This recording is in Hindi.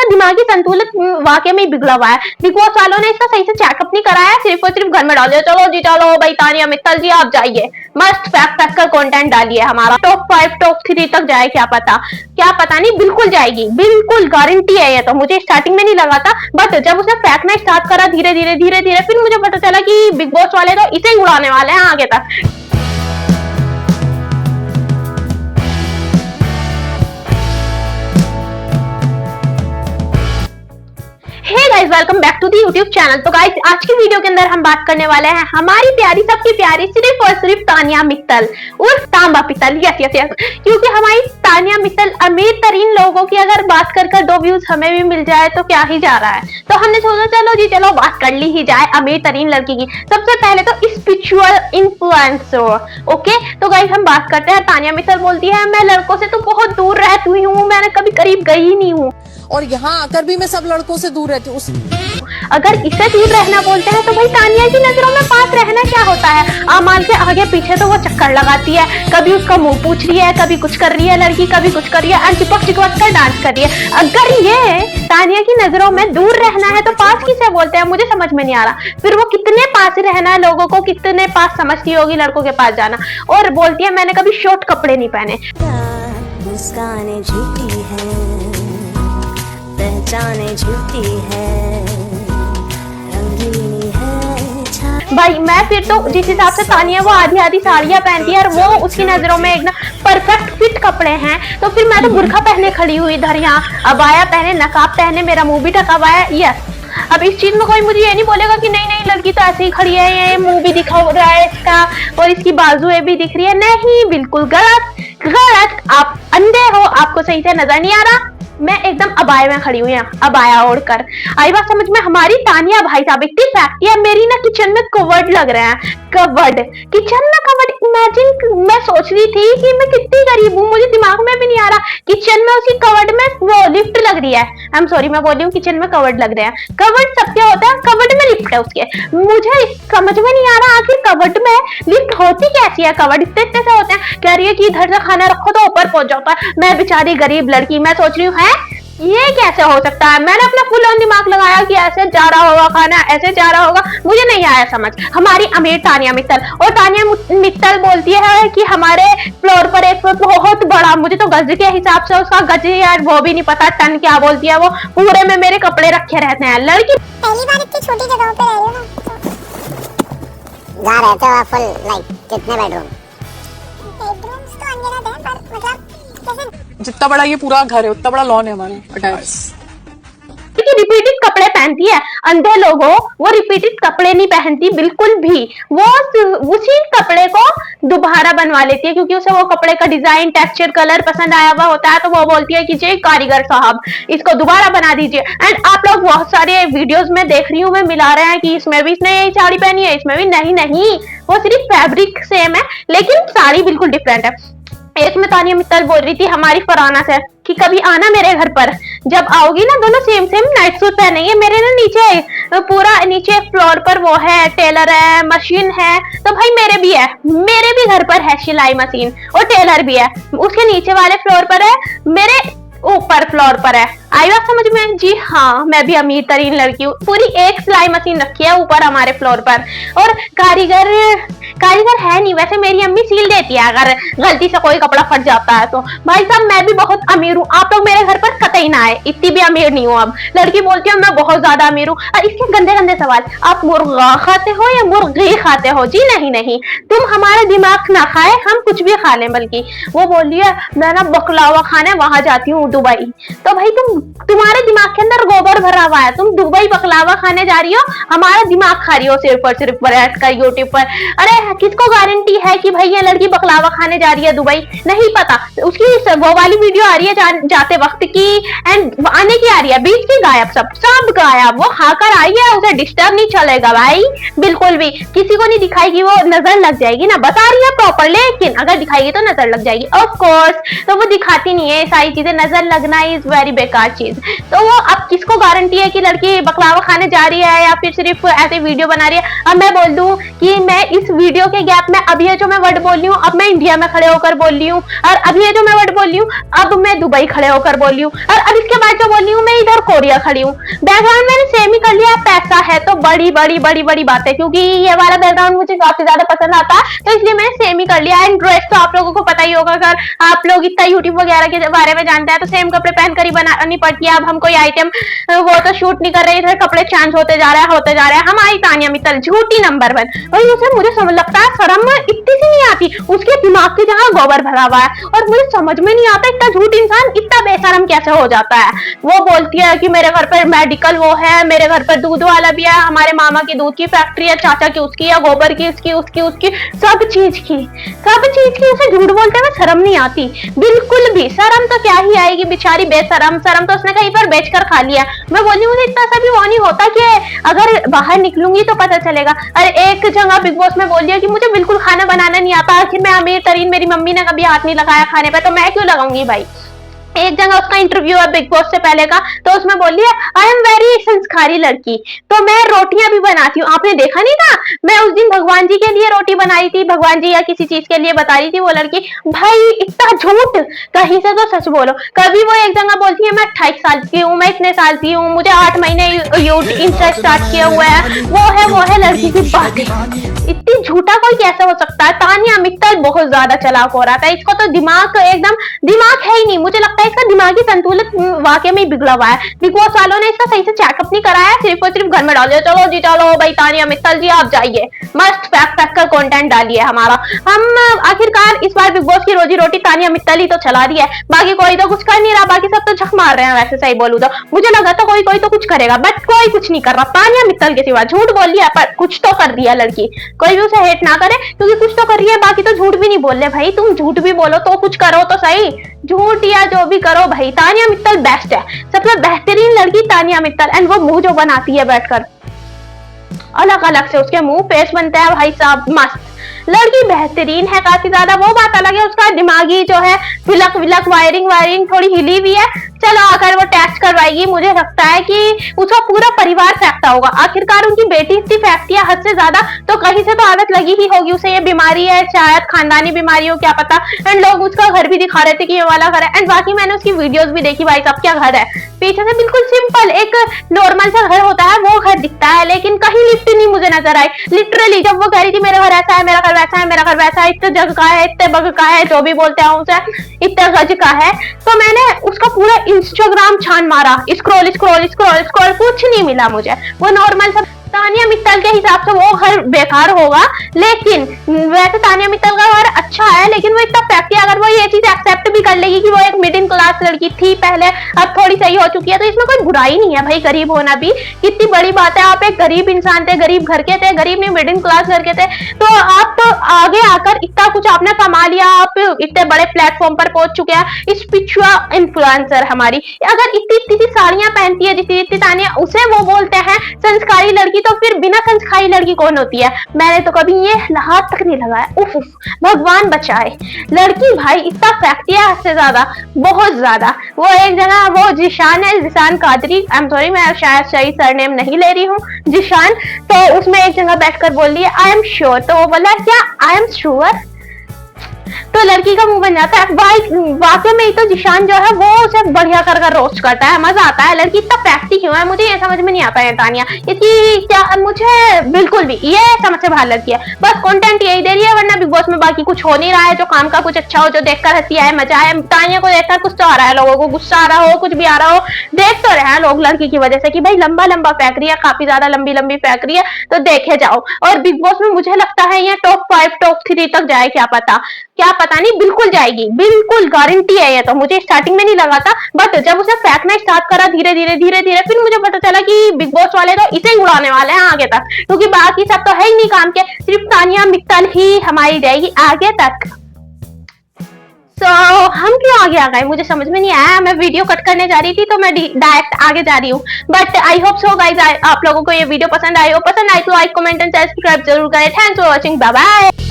इसका दिमागी संतुलन वाकई में बिगड़ा हुआ है। बिग बॉस वालों ने इसका सही से चेकअप नहीं कराया, सिर्फ और सिर्फ घर में डाल दिया, चलो जी चलो भाई तानिया मित्तल जी आप जाइए, मस्त फैक्ट फैक्ट का कंटेंट डालिए, हमारा टॉप 5 टॉप 3 तक जाए, क्या पता नहीं, बिल्कुल जाएगी, बिल्कुल गारंटी है ये तो। मुझे स्टार्टिंग में नहीं लगा था, बट जब उसने फेंकना स्टार्ट करा धीरे धीरे फिर मुझे पता चला कि बिग बॉस वाले तो इसे ही उड़ाने वाले हैं आगे तक। Hey guys, welcome back to the YouTube channel. तो गाइस, आज की वीडियो के अंदर हम बात करने वाले हैं हमारी प्यारी, सबकी प्यारी, सिर्फ और सिर्फ तानिया मित्तल उर्फ तांबा पित्तल। यस, क्योंकि हमारी तानिया मित्तल अमीर तरीन लोगों की अगर बात कर 2 व्यूज हमें भी मिल जाए तो क्या ही जा रहा है। तो हमने सोचा चलो जी चलो बात कर ली ही जाए अमीर तरीन लड़की की। सबसे पहले तो स्पिरिचुअल इन्फ्लुएंसर। ओके, तो गाइस हम बात करते हैं। तानिया मित्तल बोलती है मैं लड़कों से तो बहुत दूर रहती हुई हूँ, मैंने कभी करीब गई ही नहीं हूँ, और यहाँ आकर भी मैं सब लड़कों से दूर रहती हूँ। अगर इसे दूर रहना बोलते हैं तो भाई तानिया की नजरों में पास रहना क्या होता है? अमाल के आगे पीछे तो वो चक्कर लगाती है, कभी उसका मुंह पूछ रही है, कभी कुछ कर रही है लड़की, कभी कुछ कर रही है, चिपक कर डांस कर रही है। अगर ये तानिया की नजरों में दूर रहना है तो पास किसे बोलते हैं? मुझे समझ में नहीं आ रहा। फिर वो कितने पास रहना है लोगों को, कितने पास समझती होगी लड़कों के पास जाना। और बोलती है मैंने कभी शॉर्ट कपड़े नहीं पहने। मुस्कानें झूठी हैं, पहचाने झूठी है, रंगीनी है। भाई मैं फिर तो जिस हिसाब से तानिया वो आधी साड़ियां पहनती है और वो उसकी नजरों में एकदम परफेक्ट फिट कपड़े हैं, तो फिर मैं तो बुर्खा पहने खड़ी हुई इधर, यहाँ अबाया पहने, नकाब पहने, मेरा मुंह भी ढका हुआ है। यस, अब इस चीज में कोई मुझे ये नहीं बोलेगा कि नहीं लड़की तो ऐसे ही खड़ी है, ये मुंह भी दिखा रहा है इसका और इसकी बाजुएं भी दिख रही है। नहीं, बिल्कुल गलत। आप अंधे हो, आपको सही से नजर नहीं आ रहा। मैं एकदम अबाया में खड़ी हुई, अबाया ओढ़कर। आई बात समझ में? हमारी तानिया भाई साहब इतनी फैक्टी है, मेरी ना किचन में कवर्ड लग रहे हैं, कवर्ड किचन में कवर्ड। इमेजिन, मैं सोच रही थी कि मैं कितनी गरीब हूँ, मुझे दिमाग में भी नहीं आ रहा। किचन में उसी कवर्ड में वो लिफ्ट लग रही है। आई एम सॉरी, मैं बोल रही हूँ किचन में कवर्ड लग रहे हैं। कवर्ड सबके होता है, कवर्ड में लिफ्ट है उसके। मुझे समझ में नहीं आ रहा आखिर कवर्ड में लिफ्ट होती कैसी है? कवर्ड इतने से होते हैं, कह रही है कि इधर से खाना रखो तो ऊपर पहुंच जाता है। मैं बेचारी गरीब लड़की, मैं सोच रही हूँ है ये कैसे हो सकता है? मैंने अपना फुल ऑन दिमाग लगाया कि ऐसे जा रहा होगा खाना, ऐसे जा रहा होगा, मुझे नहीं आया समझ। हमारी अमीर तानिया मित्तल, और तानिया मित्तल बोलती है कि हमारे फ्लोर पर एक बहुत बड़ा, मुझे तो गज के हिसाब से उसका गज यार वो भी नहीं पता, टन क्या बोलती है वो, पूरे में मेरे कपड़े रखे रहते हैं। लड़की पहली बार इतनी छोटी जगह पे रह रही हो ना, जहाँ रहते हो फुल लाइक कितने बेडरूम्स तो अनगिनत है, पर मतलब कैसे जितना बड़ा ये पूरा घर है उतना बड़ा लॉन है हमारा अटैच। रिपीटेड कपड़े पहनती है। अंधे लोगों, वो रिपीटेड कपड़े नहीं पहनती बिल्कुल भी, वो उसी कपड़े को दोबारा बनवा लेती है क्योंकि उसे वो कपड़े का डिजाइन, टेक्सचर, कलर पसंद आया हुआ होता है, तो वो बोलती है कि जी कारीगर साहब इसको दोबारा बना दीजिए। एंड आप लोग बहुत सारे वीडियोस में देख रही हूँ मैं मिला रहे हैं कि इसमें भी इसने यही साड़ी पहनी है, इसमें भी नहीं, वो सिर्फ फैब्रिक सेम है लेकिन साड़ी बिल्कुल डिफरेंट है। एक में तानिया मित्तल बोल रही थी हमारी फरहाना से कि कभी आना मेरे घर पर, जब आओगी ना दोनों सेम नाइट सूट पहनेंगे। मेरे ना नीचे पूरा नीचे फ्लोर पर वो है, टेलर है, मशीन है, तो भाई मेरे भी है, मेरे भी घर पर है सिलाई मशीन और टेलर भी है। उसके नीचे वाले फ्लोर पर है, मेरे ऊपर फ्लोर पर है। आई बात समझ में? जी हाँ, मैं भी अमीर तरीन लड़की हूँ। पूरी एक सिलाई मशीन रखी है ऊपर हमारे फ्लोर पर, और कारीगर है नहीं, वैसे मेरी अम्मी सील देती है अगर गलती से कोई कपड़ा फट जाता है तो। भाई साहब मैं भी बहुत अमीर हूँ, आप लोग मेरे घर पर कतई ना आए, इतनी भी अमीर नहीं हूँ। अब लड़की बोलती है मैं बहुत ज्यादा अमीर हूँ। और इसके गंदे सवाल, आप मुर्गा खाते हो या मुर्गी खाते हो? जी नहीं, तुम हमारा दिमाग ना खाए, हम कुछ भी खा लें। बल्कि वो बोल रही है मैं ना बकलावा खाने वहां जाती हूँ दुबई। तो भाई तुम्हारे दिमाग के अंदर गोबर भरा हुआ है, तुम दुबई बकलावा खाने जा रही हो, हमारा दिमाग खा रही हो सिर्फ और सिर्फ बैठ कर यूट्यूब पर। अरे किसको गारंटी है कि भाई ये लड़की बकलावा खाने जा रही है दुबई? नहीं पता। उसकी वो वाली वीडियो आ रही है जाते वक्त की, एंड आने की आ रही है, बीच की गायब, सब गायब। वो खाकर आई है, उसे डिस्टर्ब नहीं चलेगा भाई बिल्कुल भी। किसी को नहीं दिखाएगी, वो नजर लग जाएगी ना, बता रही है प्रॉपर, लेकिन अगर दिखाएगी तो नजर लग जाएगी ऑफ कोर्स। तो वो दिखाती नहीं है सारी चीजें, नजर लगना इज वेरी बेकार चीज। तो वो अब किसको गारंटी है कि लड़की बकलावा खाने जा रही है या फिर सिर्फ ऐसे वीडियो बना रही है? अब मैं बोल दूं कि मैं इस वीडियो के गैप में अब ये जो मैं वर्ड बोल रही हूँ, अब मैं इंडिया में खड़े होकर बोल रही हूँ, और अब ये जो मैं वर्ड बोल रही हूँ अब मैं दुबई खड़े होकर बोल रही हूँ, और अब इसके बाद जो बोल रही हूँ मैं इधर कोरिया खड़ी हूँ। बैकग्राउंड मैंने सेम ही कर लिया, पैसा है तो बड़ी बड़ी बड़ी बड़ी बात है, क्योंकि ये वाला बैकग्राउंड मुझे काफी ज्यादा पसंद आता है, तो इसलिए मैंने सेम ही कर लिया। एंड ड्रेस तो आप लोगों को पता ही होगा, अगर आप लोग इतना यूट्यूब वगैरह के बारे में जानते हैं तो सेम कपड़े पहनकर ही बनानी पड़ती है। अब हम कोई आइटम वो तो शूट नहीं कर रहे थे, कपड़े चेंज होते जा रहा है। हमारी तानिया मित्तल झूठी नंबर 1, और उसे मुझे समझ लगता है शर्म इतनी सी नहीं आती, उसके दिमाग की जगह गोबर भरा हुआ है, और मुझे समझ में नहीं आता इतना झूठ इंसान इतना बेशरम कैसे हो जाता है। वो बोलती है कि मेरे घर पर मेडिकल वो है, मेरे घर पर दूध वाला भी है, हमारे मामा की दूध की फैक्ट्री है, चाचा की उसकी है, गोबर की उसकी सब चीज की उसे झूठ बोलते हुए शर्म नहीं आती बिल्कुल भी। शर्म तो क्या ही आएगी बेचारी बेशरम, शर्म तो उसने कहीं पर बेचकर खा लिया। मैं बोली मुझे इतना सा भी वो नहीं होता कि अगर बाहर निकलूंगी तो पता चलेगा। अरे एक जगह बिग बॉस में बोल दिया कि मुझे बिल्कुल खाना बनाना नहीं आता, आखिर मैं अमीर तरीन, मेरी मम्मी ने कभी हाथ नहीं लगाया खाने पे, तो मैं क्यों लगाऊंगी भाई। एक जगह उसका इंटरव्यू है बिग बॉस से पहले का, तो उसमें बोल दिया आई एम वेरी संस्कारी लड़की, तो मैं रोटियां भी बनाती हूँ। आपने देखा नहीं था, मैं उस दिन भगवान जी के लिए रोटी बनाई थी, भगवान जी या किसी चीज के लिए बता रही थी वो लड़की। भाई इतना झूठ, कहीं से तो सच बोलो। कभी वो एक जगह बोलती है मैं 28 साल की हूँ, मैं इतने साल की हूँ, मुझे 8 महीने इंस्टा स्टार्ट किया हुआ है, वो है लड़की की बात। इतनी झूठा कोई कैसे हो सकता है। तानिया मित्तल बहुत ज्यादा चालाक हो रहा था, इसको तो दिमाग है ही नहीं। मुझे लगता है इसका दिमागी संतुलन वाकई में बिगड़ा हुआ है। बिग बॉस वालों ने इसका सही से चेकअप नहीं कराया, सिर्फ और सिर्फ घर में डाल दिया, चलो जी चलो भाई तानिया मित्तल जी आप जाइए, मस्त फैक्ट कर कंटेंट डालिए हमारा। हम आखिरकार इस बार बिग बॉस की रोजी रोटी तानिया मित्तल ही तो चला रही है, बाकी कोई तो कुछ कर नहीं रहा, बाकी सब तो झक मार रहे हैं। वैसे सही बोलूं तो मुझे लगा तो कोई तो कुछ करेगा, बट कोई कुछ नहीं कर रहा। तानिया मित्तल के सिवा झूठ बोल दिया पर कुछ तो कर दिया लड़की। कोई भी उसे हेट ना करे क्योंकि कुछ तो कर रही है, बाकी तो झूठ भी नहीं बोल रहे भाई। तुम झूठ भी बोलो तो कुछ करो तो सही, झूठ या जो भी करो भाई। तानिया मित्तल बेस्ट है, सबसे बेहतरीन लड़की तानिया मित्तल। एंड वो मुंह जो बनाती है बैठकर, अलग अलग से उसके मुंह पेस्ट बनते हैं भाई साहब, मस्त लड़की बेहतरीन है काफी ज्यादा। वो बात अलग है उसका दिमागी जो है विलक वायरिंग थोड़ी हिली हुई है। चलो अगर वो टेस्ट करवाएगी, मुझे लगता है कि उसका पूरा परिवार फेंकता होगा। आखिरकार उनकी बेटी इतनी फेंकती है हद से ज्यादा, तो कहीं से तो आदत लगी ही होगी उसे, ये बीमारी है शायद खानदानी बीमारी हो क्या पता। एंड लोग उसका घर भी दिखा रहे थे कि ये वाला घर है। एंड बाकी मैंने उसकी वीडियोस भी देखी, भाई साहब क्या घर है, पीछे से बिल्कुल सिंपल एक नॉर्मल सा घर होता है वो घर दिखता है, लेकिन कहीं लिफ्ट नहीं मुझे नजर आई। लिटरली जब वो कह रही थी मेरा घर ऐसा है, मेरा घर वैसा है, मेरा घर वैसा है, इतने जग का है, इतने बग का है, जो भी बोलते हैं उसे, इतने गज का है, तो मैंने उसका पूरा इंस्टाग्राम छान मारा, स्क्रॉल कुछ नहीं मिला मुझे। वो नॉर्मल सा तानिया मित्तल के हिसाब से वो घर बेकार होगा, लेकिन वैसे तानिया मित्तल का घर अच्छा है, लेकिन वो इतना फैक्ट है। अगर वो ये चीज एक्सेप्ट भी कर लेगी कि वो एक मिडिल क्लास लड़की थी पहले, अब थोड़ी सही हो चुकी है, तो इसमें कोई बुराई नहीं है भाई। गरीब होना भी कितनी बड़ी बात है। आप एक गरीब इंसान थे, गरीब घर के थे, गरीब नहीं मिडिल क्लास घर के थे, तो आप तो आगे आकर इतना कुछ आपने कमा लिया, आप इतने बड़े प्लेटफॉर्म पर पहुंच चुके हैं। स्पिरिचुअल इन्फ्लुएंसर हमारी, अगर इतनी साड़ियां पहनती है जितनी तानिया, उसे वो बोलते हैं संस्कारी लड़की, तो फिर बिना संस्कारी लड़की कौन होती है। मैंने तो कभी ये हाथ तक नहीं लगाया। उफ भगवान बचाए। लड़की भाई इतना फैक्टी है हद से ज्यादा, बहुत ज्यादा। वो एक जगह वो जिशान है, Zeeshan Qadri, I am sorry मैं शायद सही सरनेम नहीं ले रही हूँ, जिशान, तो उसमें एक जगह बैठकर बोल रही है आई एम श्योर, तो वो बोला क्या आई एम श्योर, तो लड़की का मुंह बन जाता है। वाकई में तो जिशान जो है वो उसे बढ़िया कर रोस्ट करता है, मजा आता है। लड़की इतना फैक्टी क्यों है मुझे ये समझ में नहीं आता है। तानिया इसकी क्या, मुझे बिल्कुल भी ये समझ से बाहर लड़की है, बस कंटेंट यही दे रही है, वरना बिग बॉस में बाकी कुछ हो नहीं रहा है जो काम का कुछ अच्छा हो, जो देखकर हंसी आए, मजा आए। तानिया को देखकर कुछ तो आ रहा है, लोगों को गुस्सा आ रहा हो, कुछ भी आ रहा हो, देख तो रहे हैं लोग लड़की की वजह से कि भाई लंबा फेंक रही है, काफी ज्यादा लंबी फेंक रही है, तो देखे जाओ। और बिग बॉस में मुझे लगता है ये टॉप 5 टॉप 3 तक जाए, क्या पता नहीं, बिल्कुल जाएगी, बिल्कुल गारंटी है ये तो। मुझे स्टार्टिंग में नहीं लगा था, बट जब उसे फेंकना स्टार्ट करा धीरे धीरे फिर मुझे पता चला कि बिग बॉस वाले तो इसे ही उड़ाने वाले हैं आगे तक, क्योंकि बाकी सब तो है ही नहीं काम के, सिर्फ तानिया मित्तल ही हमारी जाएगी आगे तक। हम क्यों आगे आ गए मुझे समझ में नहीं आया। मैं वीडियो कट करने जा रही थी तो मैं डायरेक्ट आगे जा रही हूँ, but I hope so guys आप लोगों को ये वीडियो पसंद आई हो। पसंद आई तो लाइक कमेंट एंड सब्सक्राइब जरूर करें। Thanks for watching, bye bye.